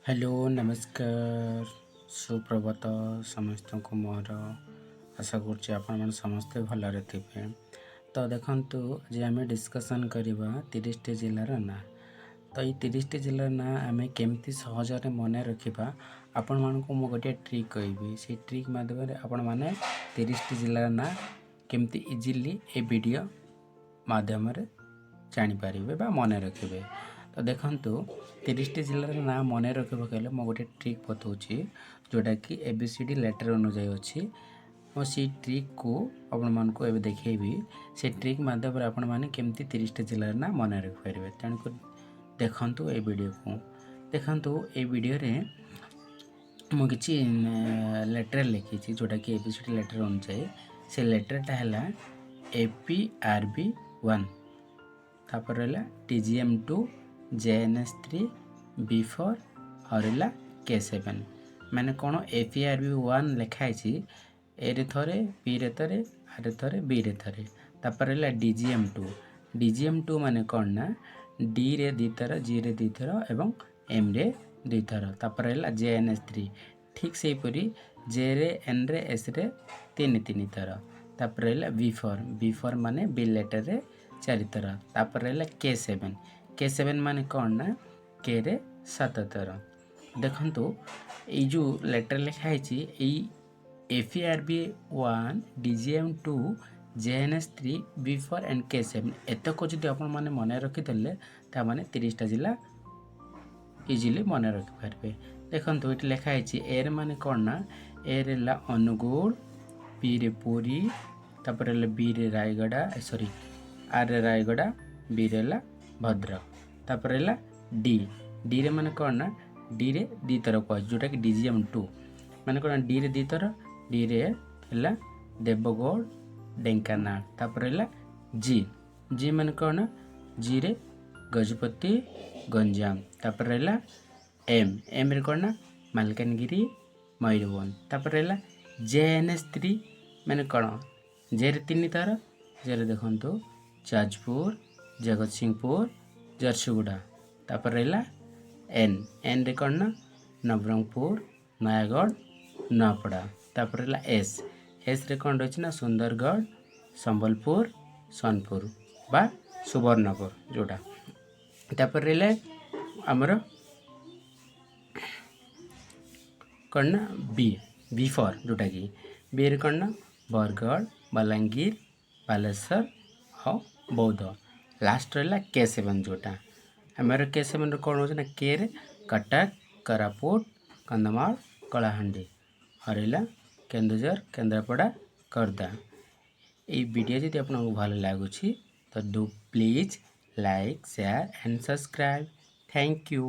Hello नमस्कार सुप्रभात समस्त को मोर आशा कर समस्ते भलरे थे। तो देखंतु आज आम डिस्कसन करवा 30टी जिलार ना। तो ये 30टी जिलार ना आम केमती सहजरे मन रखा आपण मानक मु गोटे ट्रिक कहबी से ट्रिक माध्यम आपण मैंने 30टी जिलार ना केमती इजिली ए वीडियो माध्यम जानीपर बा मन रखिए। तो देखंतु 30टी जिलार ना मन रखा कहले मु गोटे ट्रिक बताऊँगी जोटा कि ABCD लेटर अनुजाई अच्छी और सी ट्रिक को आपण मानक एवं देखी से ट्रिक माध्यम आपण मैंने केमती 30टी जिलार ना मन रखिपारे। तेणुक देखंतु ए वीडियो को देखंतु ए वीडियो रे मु किछि लेटर लिखी जोटा कि ABCD लेटर अनुजाई से लेटरटा है APRB1 तापर रहा TGM2 JNS3 B4 और K7 मैंने कौन APRB1 लिखाई ए थरे बी रे थरे आर थरे बी रे थरे तापर रहा DGM2 माने कौन ना D रे दी थर G रे दी थर एवं M रे दी थर तापर रहा JNS3 ठीक से परी J रे N रे S रे तीन तीन थर तापर रहा B4 माने B लेटर रे 4 थर तापर रहा K7 माने कौन ना K रे 7 थर। देखंतु ये जो लेटर लिखाई APRB1 DGM2 JNS3 B4 and K7 एतक जदि आपण माने मन रखिदेले ता माने 30टा जिला इजिली मन रखिपारे। देखंतु ये लिखाई ए रे माने कौन ना ए रे ला अनुगुल बी रे पुरी तापर बी रे रायगड़ा सॉरी आर रे रायगड़ा बी रे ला भद्रक तापर रहा डी रे माने कौन ना डी रे दी थर कह जोटा कि DGM2 माने कौन डी रे दी थर डी रे है देवगढ़ ढेंकानाल तापर रहा जी माने कौन ना जी रे गजपति गंजाम तापर रहा एम रे कौन ना मालकानगिरी मयूरभंज तापर रहा JNS3 माने कौन जे रे 3 थर जे रे देखंतु जाजपुर जगत सिंहपुर झरसुगुड़ा तापर रहा एन रे कौन ना नवरंगपुर नयागढ़ नपड़ा तापर रहा एस रे कौन रही ना सुंदरगढ़ संबलपुर सोनपुर बा सुवर्णपुर जोड़ा तापर रहा आमर कौन ना B4 जोटा कि बी रे कौन ना बरगढ़ बलांगीर बालेश्वर और बौद्ध लास्ट रहा K7 जोटा आमर K7 कौन हो ना के रे कटक कोरापुट कंधमाल कलाहांडी और रहा केन्दुझर केन्द्रापड़ा खोर्धा। ये वीडियो जब आपको भल लगुच तो do please like share and subscribe. Thank you.